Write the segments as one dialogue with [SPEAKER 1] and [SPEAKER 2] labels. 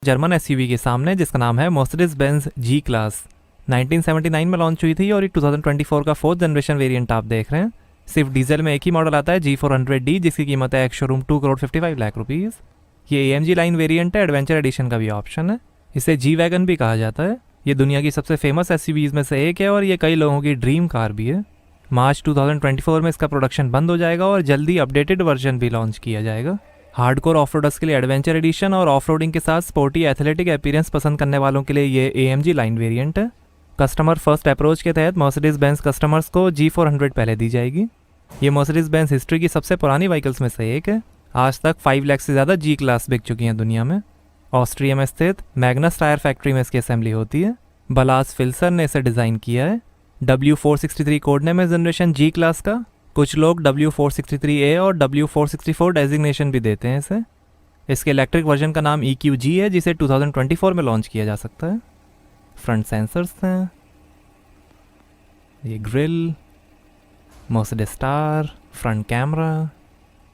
[SPEAKER 1] German SUV के सामने जिसका नाम है मर्सिडीज बेंज जी क्लास। 1979 में लॉन्च हुई थी और ये 2024 का 4th जनरेशन वेरिएंट आप देख रहे हैं। सिर्फ डीजल में एक ही मॉडल आता है G400D, जिसकी कीमत है शोरूम 2,55,00,000 रुपीज़। ये AMG लाइन वेरिएंट है, एडवेंचर एडिशन का भी ऑप्शन है। इसे जी वैगन भी कहा जाता है। ये दुनिया की सबसे फेमस एसयूवीज में से एक है और ये कई लोगों की ड्रीम कार भी है। मार्च 2024 में इसका प्रोडक्शन बंद हो जाएगा और जल्दी अपडेटेड वर्जन भी लॉन्च किया जाएगा। हार्डकोर ऑफरोडर्स के लिए एडवेंचर एडिशन और ऑफरोडिंग के साथ स्पोर्टी एथलेटिक अपीयरेंस पसंद करने वालों के लिए ये AMG लाइन वेरिएंट है। कस्टमर फर्स्ट अप्रोच के तहत मर्सिडीज बेंज कस्टमर्स को G400 पहले दी जाएगी। ये मर्सिडीज बेंज हिस्ट्री की सबसे पुरानी व्हीकल्स में से एक है। आज तक 5 लाख से ज़्यादा जी क्लास बिक चुकी हैं दुनिया में। ऑस्ट्रिया में स्थित मैग्नस टायर फैक्ट्री में इसकी असेंबली होती है। बलास फिल्सर ने इसे डिज़ाइन किया है। W463 कोड नेम है जनरेशन जी क्लास का। कुछ लोग W463A और W464 डेजिग्नेशन भी देते हैं इसे। इसके इलेक्ट्रिक वर्जन का नाम EQG है, जिसे 2024 में लॉन्च किया जा सकता है। फ्रंट सेंसर्स हैं, ये grill, Mercedes star, front camera,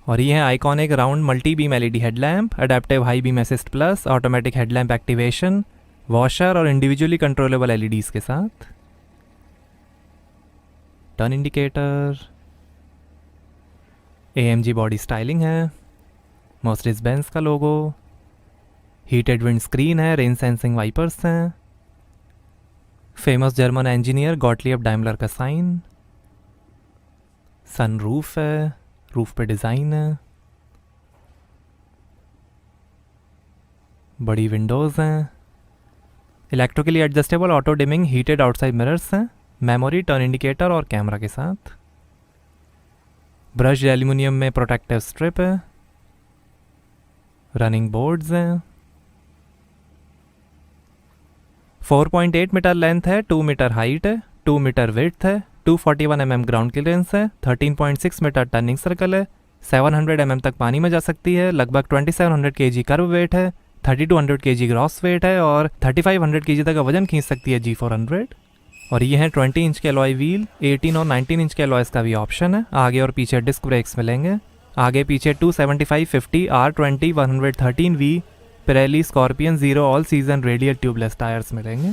[SPEAKER 1] और ये है iconic round multi beam LED headlamp, adaptive high beam assist plus, automatic headlamp activation, washer और इंडिविजुअली कंट्रोलेबल LEDs के साथ। Turn indicator, AMG body styling है, मर्सिडीज बेंज का लोगो, हीटेड विंड स्क्रीन है, rain sensing wipers हैं, famous German engineer Gottlieb Daimler का sign, सन roof है, roof पे डिज़ाइन है, बड़ी विंडोज़ हैं, electrically adjustable auto dimming heated outside mirrors हैं, मेमोरी, टर्न इंडिकेटर और कैमरा के साथ। ब्रश एल्यूमिनियम में प्रोटेक्टिव स्ट्रिप है, रनिंग बोर्ड्स हैं, 4.8 मीटर लेंथ है, 2 मीटर हाइट है, 2 मीटर विड्थ है, 241 mm ग्राउंड क्लियरेंस है, 13.6 मीटर टर्निंग सर्कल है, 700 mm तक पानी में जा सकती है, लगभग 2700 kg कर्व वेट है, 3200 kg ग्रॉस वेट है और 3500 kg तक का वजन खींच सकती है G400। और ये है 20 इंच के अलॉय व्हील, 18 और 19 इंच के अलॉयस का भी ऑप्शन है। आगे और पीछे डिस्क ब्रेक्स मिलेंगे। आगे पीछे 275, 50, R20, 113V Pirelli Scorpion 0 all season radial tubeless tyres मिलेंगे।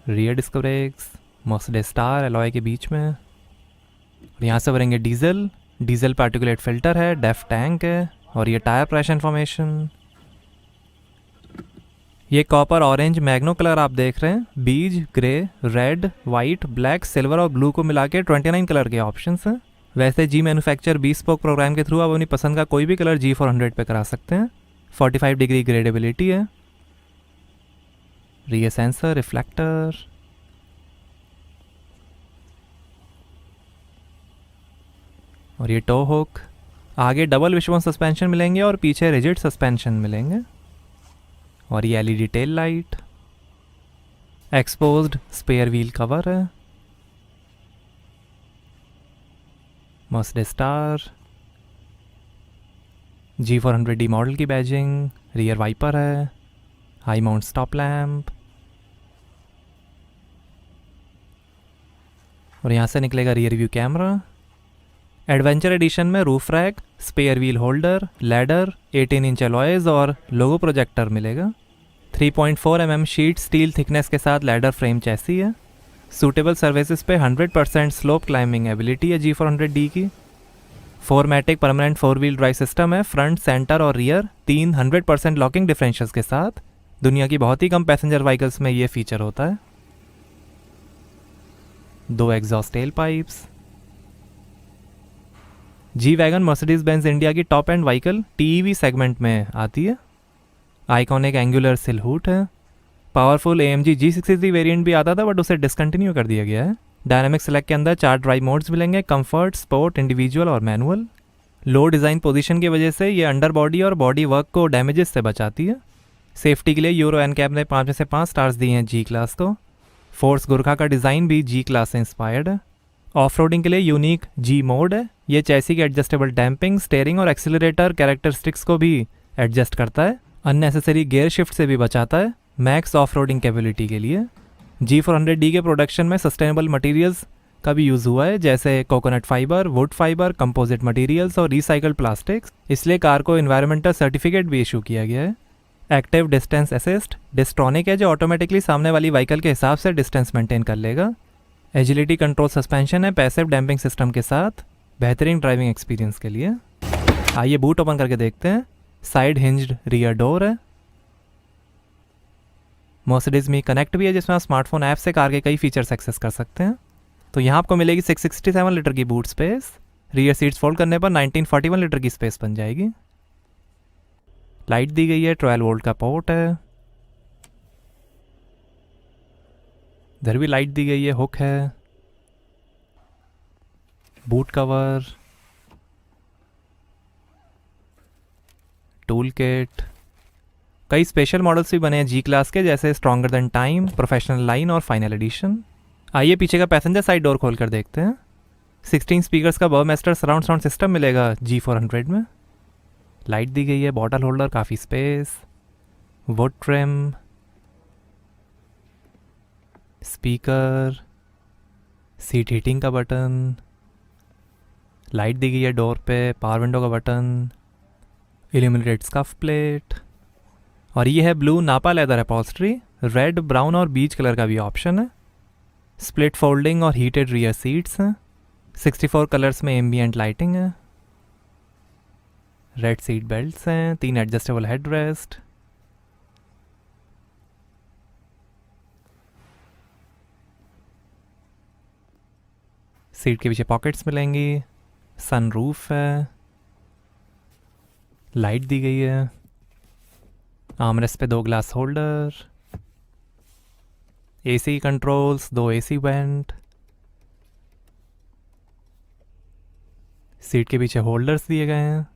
[SPEAKER 1] Rear disc brakes, Mercedes star alloy के बीच में। और यहाँ से भरेंगे डीजल पार्टिकुलेट फिल्टर है, डेफ टैंक है और ये टायर प्रेशर इन्फॉर्मेशन। ये कॉपर ऑरेंज मैग्नो कलर आप देख रहे हैं, beige, grey, red, white, black, silver और ब्लू को मिला के 29 कलर के ऑप्शंस हैं। वैसे जी मैन्युफैक्चर B-स्पोक प्रोग्राम के थ्रू आप अपनी पसंद का कोई भी कलर G400 पे करा सकते हैं। 45 डिग्री ग्रेडेबिलिटी है। रियर सेंसर, रिफ्लेक्टर, और ये टो हुक। आगे डबल विशबोन सस्पेंशन मिलेंगे और पीछे रिजिड सस्पेंशन मिलेंगे। और ये LED tail light, exposed spare wheel cover है, मर्सिडीज स्टार, G400D मॉडल की बैजिंग, रियर वाइपर है, हाई माउंट स्टॉप लैम्प, और यहाँ से निकलेगा rear view camera. Adventure edition में roof rack, spare wheel holder, ladder, 18 inch alloys और logo projector मिलेगा। 3.4 mm शीट स्टील थिकनेस के साथ लैडर फ्रेम चैसी है। सूटेबल सर्विसेज पे 100% स्लोप क्लाइंबिंग एबिलिटी है G400D की। 4मैटिक परमानेंट 4 व्हील ड्राइव सिस्टम है, फ्रंट, सेंटर और रियर 3 100% लॉकिंग डिफरेंशियल्स के साथ। दुनिया की बहुत ही कम पैसेंजर व्हीकल्स में ये फीचर होता है। 2 exhaust tail pipes. G wagon Mercedes Benz India की top end vehicle TEV segment में आती है। आइकॉनिक एंगुलर सिल हुड है। पावरफुल AMG G63 वेरिएंट भी आता था बट उसे डिसकंटिन्यू कर दिया गया है। डायनामिक सेलेक्ट के अंदर 4 ड्राइव मोड्स मिलेंगे, कंफर्ट, स्पोर्ट, इंडिविजुअल और मैनुअल। लो डिज़ाइन पोजीशन की वजह से ये अंडर बॉडी और बॉडी वर्क को डैमेजेस से बचाती है। सेफ्टी के लिए यूरो NCAP ने 5 में से 5 स्टार्स दिए हैं जी क्लास को। फोर्स गुरखा का डिज़ाइन भी जी क्लास से इंस्पायर्ड है। ऑफ रोडिंग के लिए यूनिक जी मोड है। ये चैसी की एडजस्टेबल डैम्पिंग, स्टेयरिंग और एक्सीलरेटर कैरेक्टरिस्टिक्स को भी एडजस्ट करता है। अननेसेसरी गियर शिफ्ट से भी बचाता है। मैक्स ऑफ रोडिंग कैपेबिलिटी के लिए G400D के प्रोडक्शन में सस्टेनेबल मटेरियल्स का भी यूज़ हुआ है, जैसे coconut fibre, wood fibre, composite materials और रिसाइकल्ड प्लास्टिक्स। इसलिए कार को एनवायरमेंटल सर्टिफिकेट भी इशू किया गया है। एक्टिव डिस्टेंस असिस्ट, डिस्ट्रॉनिक है जो ऑटोमेटिकली सामने वाली व्हीकल के हिसाब से डिस्टेंस मेंटेन कर लेगा। एजिलिटी कंट्रोल सस्पेंशन है पैसिव डैम्पिंग सिस्टम के साथ, बेहतरीन ड्राइविंग एक्सपीरियंस के लिए। आइए बूट ओपन करके देखते हैं। साइड हिंज्ड रियर डोर है। मर्सिडीज मी कनेक्ट भी है जिसमें आप स्मार्टफोन ऐप से कार के कई फीचर्स एक्सेस कर सकते हैं। तो यहाँ आपको मिलेगी 667 लीटर की boot space. Rear seats fold करने पर 1941 लीटर की स्पेस बन जाएगी। लाइट दी गई है, 12 वोल्ट का पोर्ट है। इधर भी लाइट दी गई है, हुक है। Boot cover, tool kit. कई स्पेशल मॉडल्स भी बने हैं जी क्लास के, जैसे stronger than time, professional line और फाइनल एडिशन। आइए पीछे का पैसेंजर साइड डोर खोल कर देखते हैं। 16 स्पीकर्स का बर्गमेस्टर सराउंड साउंड सिस्टम मिलेगा G400 में। लाइट दी गई है, बॉटल होल्डर, काफ़ी space, would trim, speaker, seat heating का बटन। लाइट दी गई है डोर पे, पावर विंडो का बटन, इल्यूमिनेटेड स्कफ प्लेट। और ये है ब्लू नापा लेदर अपॉल्स्ट्री। रेड, ब्राउन और बीच कलर का भी ऑप्शन है। स्प्लिट फोल्डिंग और हीटेड रियर सीट्स हैं। 64 कलर्स में एम्बिएंट लाइटिंग है। रेड सीट बेल्ट्स हैं, 3 एडजस्टेबल हेड रेस्ट। सीट के पीछे पॉकेट्स मिलेंगी। सनरूफ है। लाइट दी गई है। आर्मरेस्ट पे 2 glass holder, AC controls, 2 AC vent. Seat के पीछे होल्डर्स दिए गए हैं।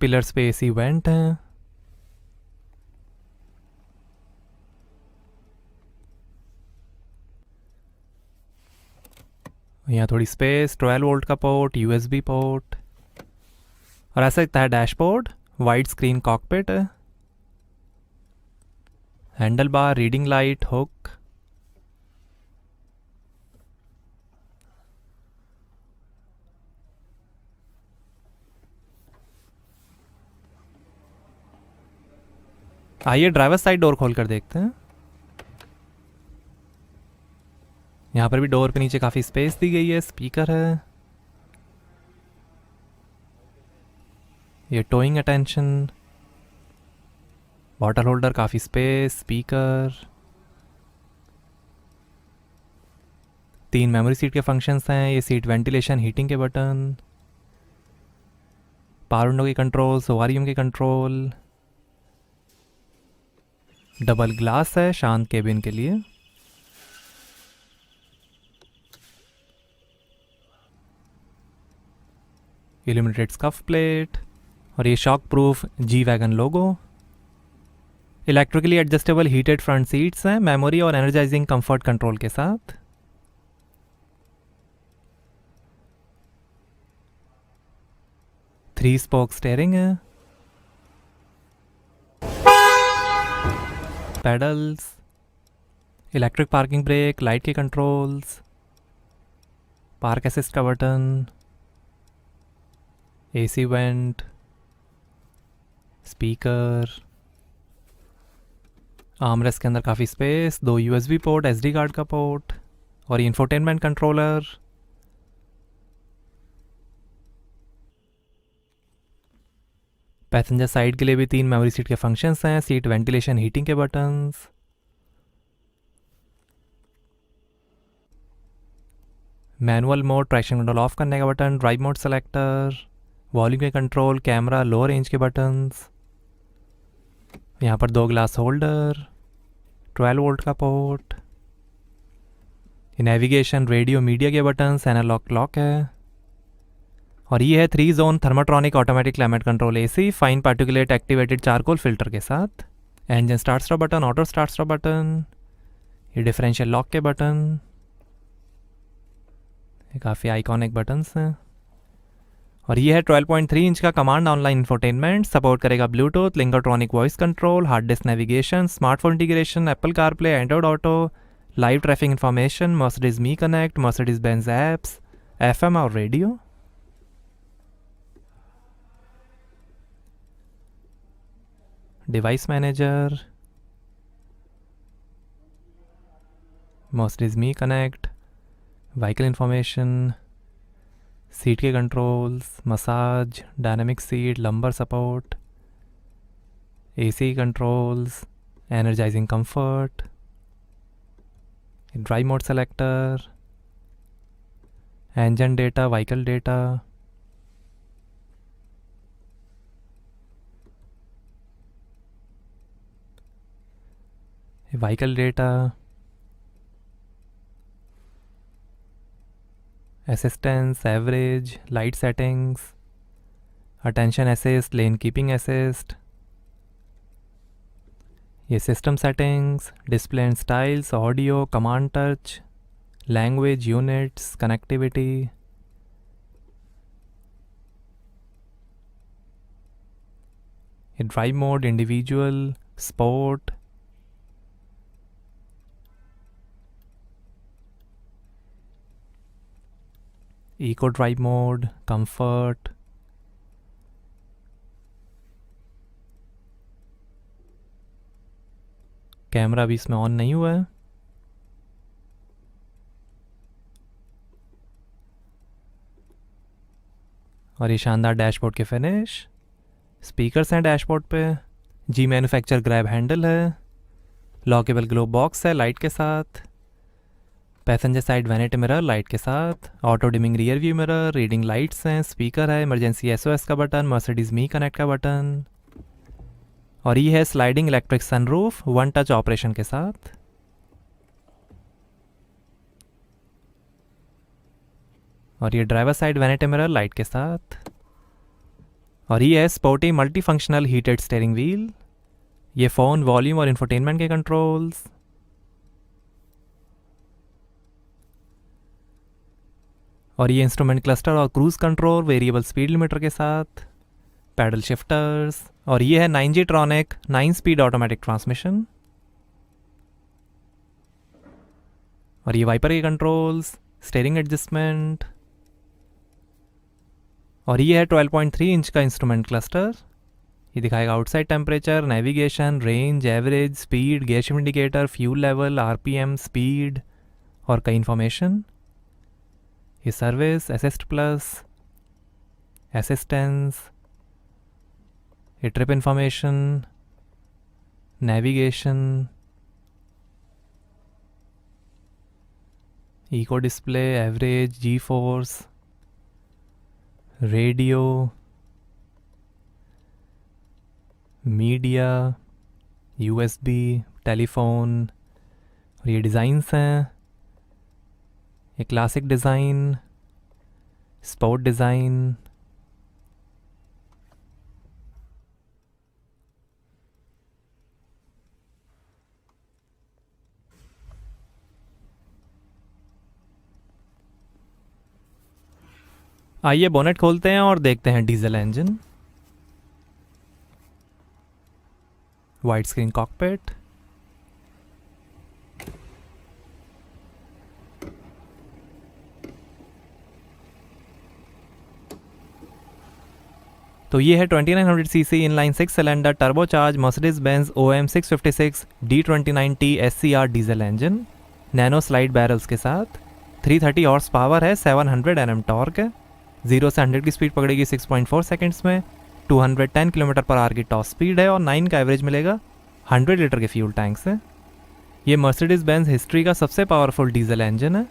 [SPEAKER 1] पिलर्स पे एसी वेंट हैं। यहाँ थोड़ी स्पेस, 12 वोल्ट का पोर्ट, USB पोर्ट। और ऐसा दिखता है डैशबोर्ड। वाइड स्क्रीन कॉकपिट है। Handle bar, reading light, hook. आइए ड्राइवर साइड डोर खोल कर देखते हैं। यहाँ पर भी डोर पे नीचे काफ़ी स्पेस दी गई है। स्पीकर है। ये टोइंग अटेंशन, बॉटल होल्डर, काफ़ी स्पेस, स्पीकर। 3 मेमोरी सीट के फंक्शंस हैं। ये सीट वेंटिलेशन, हीटिंग के बटन, पावर विंडो की कंट्रोल, सोवारियम की कंट्रोल। डबल ग्लास है शांत केबिन के लिए। इल्यूमिनेटेड स्कफ प्लेट और ये shock proof G wagon logo. Electrically adjustable heated front seats हैं, मेमोरी और एनर्जाइजिंग कंफर्ट कंट्रोल के साथ। थ्री स्पोक स्टीयरिंग है। Pedals, electric parking brake, light के कंट्रोल्स, पार्क असिस्ट का button, AC vent, speaker. Armrest के अंदर काफ़ी space, 2 USB port, SD card का पोर्ट और इंफोटेनमेंट कंट्रोलर। पैसेंजर साइड के लिए भी 3 मेमोरी सीट के फंक्शंस हैं। सीट वेंटिलेशन, हीटिंग के buttons. Manual mode, traction control off करने का button, drive mode selector, volume के कंट्रोल, कैमरा, लो रेंज के बटन्स। यहाँ पर 2 ग्लास होल्डर, 12 वोल्ट का पोर्ट, नेविगेशन, रेडियो, मीडिया के बटन्स, एनालॉग क्लॉक है। और ये है 3 zone thermotronic automatic climate control AC, fine particulate activated charcoal filter के साथ। Engine start stop button, auto start stop button, ये डिफरेंशियल लॉक के बटन। ये काफ़ी आइकॉनिक बटन्स हैं। और ये है 12.3 इंच का कमांड ऑनलाइन इंफोटेनमेंट। सपोर्ट करेगा bluetooth, Linguatronic voice control, hard disk navigation, smartphone integration, Apple CarPlay, Android Auto, live traffic information, Mercedes me connect, Mercedes Benz apps, FM और radio. Device manager, Mercedes Me Connect, vehicle information, seat के controls, massage, dynamic seat, lumbar support, AC controls, energising comfort, drive mode selector, engine data, vehicle data, vehicle data, assistance, average, light settings, attention assist, lane keeping assist, ये system settings, display and styles, audio, command touch, language units, connectivity, ये drive mode, individual, sport, eco drive mode, comfort, camera भी इसमें on नहीं हुआ है। और ये शानदार डैशबोर्ड के फिनिश, स्पीकर्स हैं डैशबोर्ड पे, जी मैन्युफैक्चर ग्रैब हैंडल है, लॉकेबल ग्लोब बॉक्स है लाइट के साथ, passenger side vanity mirror light के साथ, auto dimming rear view mirror, reading lights हैं, स्पीकर है, इमरजेंसी SOS का बटन, मर्सिडीज मी कनेक्ट का बटन, और ये है sliding electric sunroof one touch operation के साथ। और ये driver side vanity mirror light के साथ, और ये है sporty multi functional heated steering wheel, ये फ़ोन, वॉल्यूम और इंफोटेनमेंट के कंट्रोल्स, और ये इंस्ट्रूमेंट क्लस्टर और cruise control variable speed limiter के साथ, पैडल शिफ्टर्स, और ये है 9G ट्रॉनिक 9 स्पीड ऑटोमेटिक ट्रांसमिशन, और ये वाइपर के कंट्रोल्स, स्टीयरिंग एडजस्टमेंट, और ये है 12.3 इंच का इंस्ट्रूमेंट क्लस्टर, ये दिखाएगा outside temperature, navigation, range, average, speed, gear shift indicator, fuel level, RPM, speed और कई इन्फॉर्मेशन, ये सर्विस, असिस्ट प्लस, असिस्टेंस, ये trip information, navigation, eco display, average, G force, radio, media, USB, telephone, और ये designs हैं, ये classic design, sport design, आइए bonnet खोलते हैं और देखते हैं diesel engine, wide screen cockpit, तो ये है 2900 CC inline 6 cylinder turbocharge Mercedes Benz OM 656 D29T SCR diesel engine, nano slide barrels के साथ, 330 हॉर्स पावर है, 700 Nm टॉर्क है, 0 से 100 की स्पीड पकड़ेगी 6.4 सेकंड्स में, 210 km/h की टॉप स्पीड है, और 9 का एवरेज मिलेगा 100 लीटर के फ्यूल टैंक से। ये मर्सिडीज बेंज हिस्ट्री का सबसे पावरफुल डीजल इंजन है।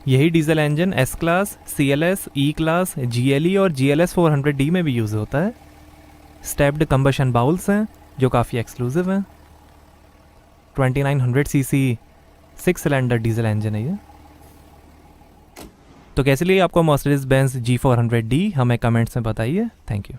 [SPEAKER 1] यही diesel engine S class, CLS, E class, GLE और GLS 400D में भी यूज़ होता है। स्टेप्ड कंबशन बाउल्स हैं जो काफ़ी एक्सक्लूसिव हैं। 2900 सीसी 6 सिलेंडर डीजल इंजन है ये। तो कैसे लिए आपको मर्सिडीज बेंज G400D, हमें कमेंट्स में बताइए। Thank you.